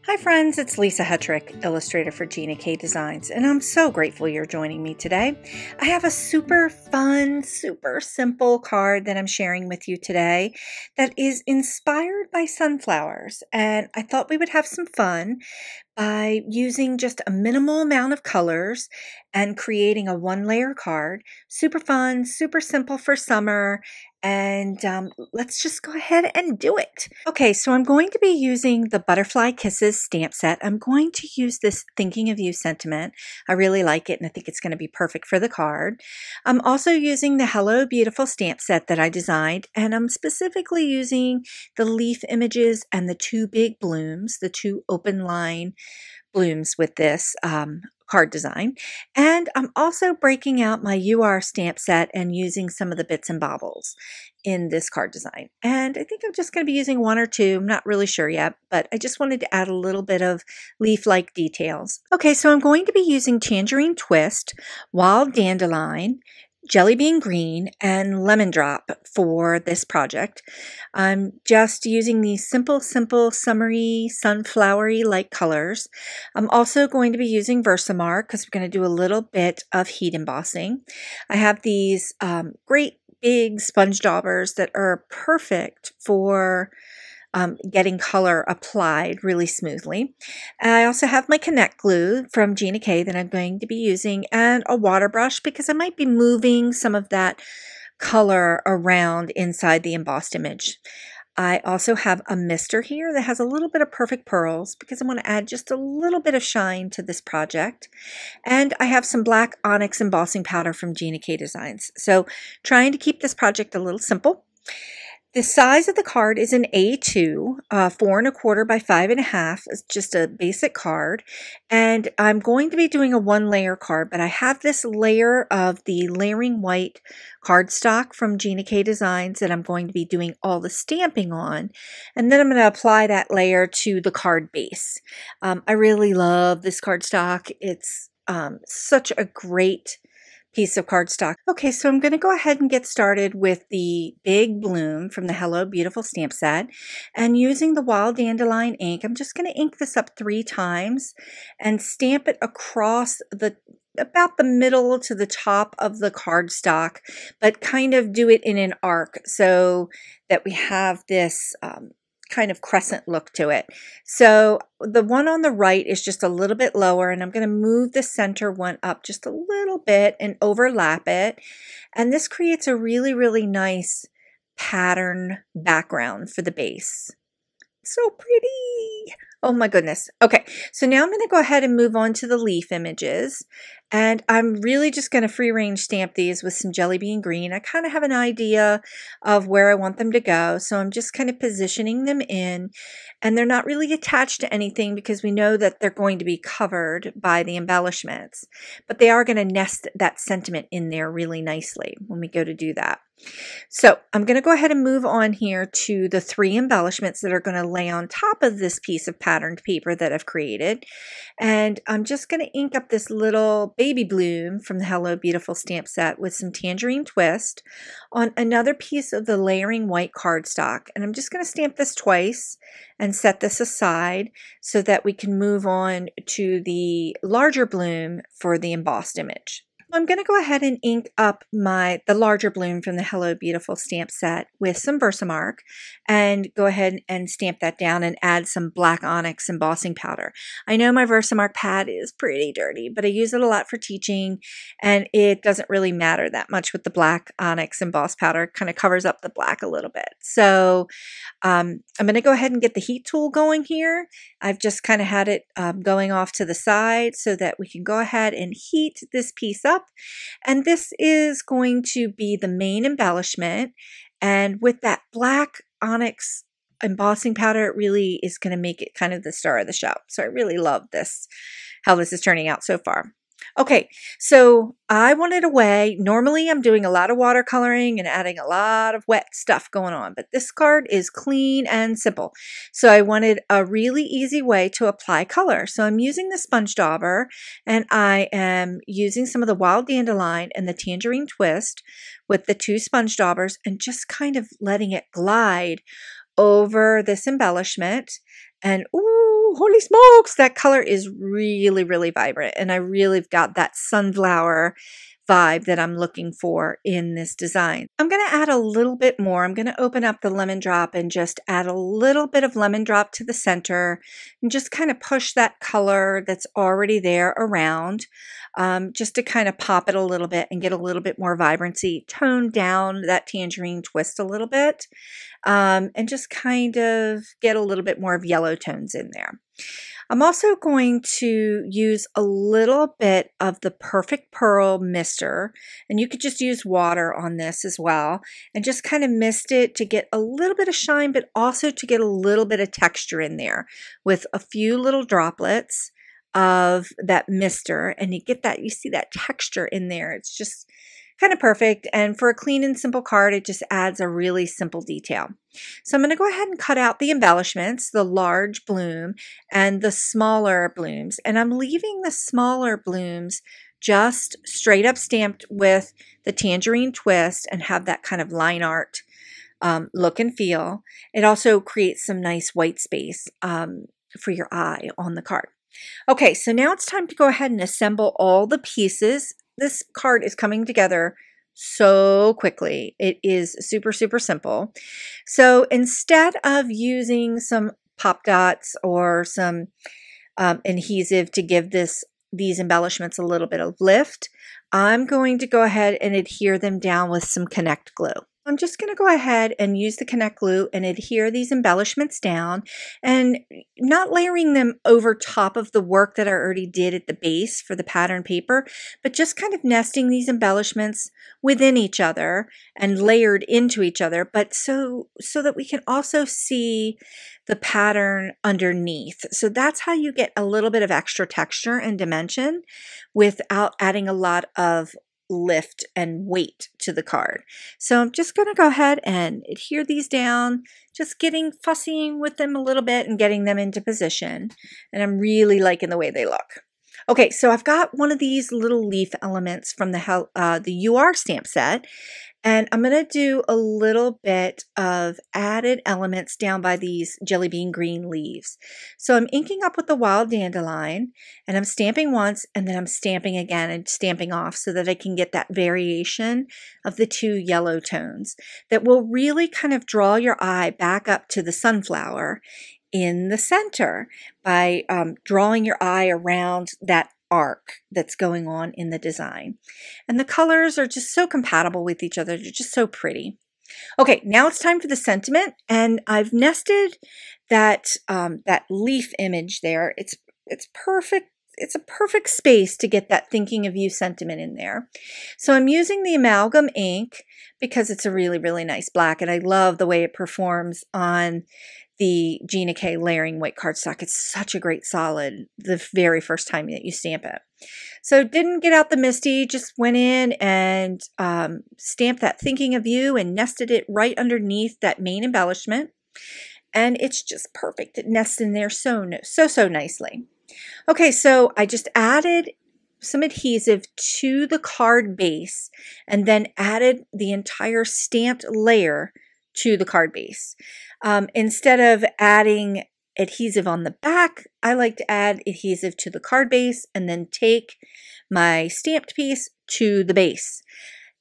Hi friends, it's Lisa Hetrick, illustrator for Gina K Designs, and I'm so grateful you're joining me today. I have a super fun, super simple card that I'm sharing with you today that is inspired by sunflowers, and I thought we would have some fun by using just a minimal amount of colors and creating a one-layer card. Super fun, super simple for summer, and let's just go ahead and do it. Okay, so I'm going to be using the Butterfly Kisses stamp set. I'm going to use this Thinking of You sentiment. I really like it, and I think it's going to be perfect for the card. I'm also using the Hello Beautiful stamp set that I designed, and I'm specifically using the leaf images and the two big blooms, the two open line blooms with this card design. And I'm also breaking out my UR stamp set and using some of the bits and bobbles in this card design. And I think I'm just going to be using one or two. I'm not really sure yet, but I just wanted to add a little bit of leaf-like details. Okay, so I'm going to be using Tangerine Twist, Wild Dandelion, Jelly Bean Green, and Lemon Drop for this project. I'm just using these simple, summery, sunflowery-like colors. I'm also going to be using Versamark because we're going to do a little bit of heat embossing. I have these great big sponge daubers that are perfect for getting color applied really smoothly. I also have my Connect glue from Gina K that I'm going to be using, and a water brush because I might be moving some of that color around inside the embossed image. I also have a mister here that has a little bit of perfect pearls because I want to add just a little bit of shine to this project. And I have some black onyx embossing powder from Gina K Designs. So trying to keep this project a little simple. The size of the card is an A2, 4 1/4 by 5 1/2. It's just a basic card. And I'm going to be doing a one-layer card, but I have this layer of the layering white cardstock from Gina K Designs that I'm going to be doing all the stamping on. And then I'm going to apply that layer to the card base. I really love this cardstock. It's such a great piece of cardstock. Okay, so I'm going to go ahead and get started with the big bloom from the Hello Beautiful stamp set, and using the Wild Dandelion ink, I'm just going to ink this up 3 times and stamp it across about the middle to the top of the cardstock, but kind of do it in an arc so that we have this kind of crescent look to it. So the one on the right is just a little bit lower, and I'm going to move the center one up just a little bit and overlap it. And this creates a really, really nice pattern background for the base. So pretty. Oh my goodness. Okay, so now I'm going to go ahead and move on to the leaf images. And I'm really just going to free range stamp these with some Jelly Bean Green. I kind of have an idea of where I want them to go. So I'm just kind of positioning them in. And they're not really attached to anything because we know that they're going to be covered by the embellishments. But they are going to nest that sentiment in there really nicely when we go to do that. So I'm going to go ahead and move on here to the 3 embellishments that are going to lay on top of this piece of patterned paper that I've created. And I'm just going to ink up this little baby bloom from the Hello Beautiful stamp set with some Tangerine Twist on another piece of the layering white cardstock. And I'm just going to stamp this twice and set this aside so that we can move on to the larger bloom for the embossed image. I'm going to go ahead and ink up the larger bloom from the Hello Beautiful stamp set with some Versamark and go ahead and stamp that down and add some black onyx embossing powder. I know my Versamark pad is pretty dirty, but I use it a lot for teaching, and it doesn't really matter that much with the black onyx emboss powder. It kind of covers up the black a little bit. So I'm going to go ahead and get the heat tool going here. I've just kind of had it going off to the side so that we can go ahead and heat this piece up. And this is going to be the main embellishment. And with that black onyx embossing powder, it really is going to make it kind of the star of the show. So I really love this, how this is turning out so far. Okay, so I wanted a way. Normally I'm doing a lot of watercoloring and adding a lot of wet stuff going on, but this card is clean and simple. So I wanted a really easy way to apply color. So I'm using the sponge dauber, and I am using some of the Wild Dandelion and the Tangerine Twist with the 2 sponge daubers and just kind of letting it glide over this embellishment. And ooh, Ooh, holy smokes! That color is really, really vibrant, and I really got that sunflower vibe that I'm looking for in this design. I'm going to add a little bit more. I'm going to open up the lemon drop and just add a little bit of lemon drop to the center and just kind of push that color that's already there around, just to kind of pop it a little bit and get a little bit more vibrancy, tone down that tangerine twist a little bit, and just kind of get a little bit more of yellow tones in there. I'm also going to use a little bit of the Perfect Pearl mister, and you could just use water on this as well, and just kind of mist it to get a little bit of shine, but also to get a little bit of texture in there with a few little droplets of that mister, and you get that, you see that texture in there. It's just kind of perfect, and for a clean and simple card, it just adds a really simple detail. So I'm going to go ahead and cut out the embellishments, the large bloom and the smaller blooms, and I'm leaving the smaller blooms just straight up stamped with the Tangerine Twist and have that kind of line art look and feel. It also creates some nice white space for your eye on the card. Okay, so now it's time to go ahead and assemble all the pieces. This card is coming together so quickly. It is super, super simple. So instead of using some pop dots or some adhesive to give these embellishments a little bit of lift, I'm going to go ahead and adhere them down with some Connect glue. I'm just going to go ahead and use the Connect glue and adhere these embellishments down, and not layering them over top of the work that I already did at the base for the pattern paper, but just kind of nesting these embellishments within each other and layered into each other, but so that we can also see the pattern underneath. So that's how you get a little bit of extra texture and dimension without adding a lot of lift and weight to the card. So I'm just going to go ahead and adhere these down, just getting fussying with them a little bit and getting them into position. And I'm really liking the way they look. Okay, so I've got one of these little leaf elements from the UR stamp set, and I'm going to do a little bit of added elements down by these jelly bean green leaves. So I'm inking up with the wild dandelion, and I'm stamping once, and then I'm stamping again and stamping off so that I can get that variation of the two yellow tones that will really kind of draw your eye back up to the sunflower in the center by drawing your eye around that arc that's going on in the design. And the colors are just so compatible with each other. They're just so pretty. Okay, now it's time for the sentiment, and I've nested that that leaf image there. It's perfect. It's a perfect space to get that thinking of you sentiment in there. So I'm using the amalgam ink because it's a really, really nice black, and I love the way it performs on the Gina K layering white cardstock. It's such a great solid the very first time that you stamp it. So didn't get out the Misty, just went in and stamped that thinking of you and nested it right underneath that main embellishment. And it's just perfect. It nests in there so nicely. Okay, so I just added some adhesive to the card base and then added the entire stamped layer to the card base. Instead of adding adhesive on the back, I like to add adhesive to the card base and then take my stamped piece to the base.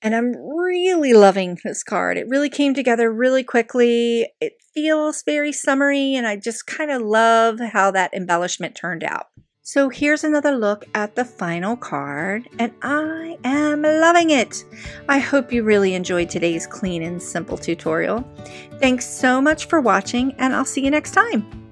And I'm really loving this card. It really came together really quickly. It feels very summery, and I just kind of love how that embellishment turned out. So here's another look at the final card, and I am loving it. I hope you really enjoyed today's clean and simple tutorial. Thanks so much for watching, and I'll see you next time.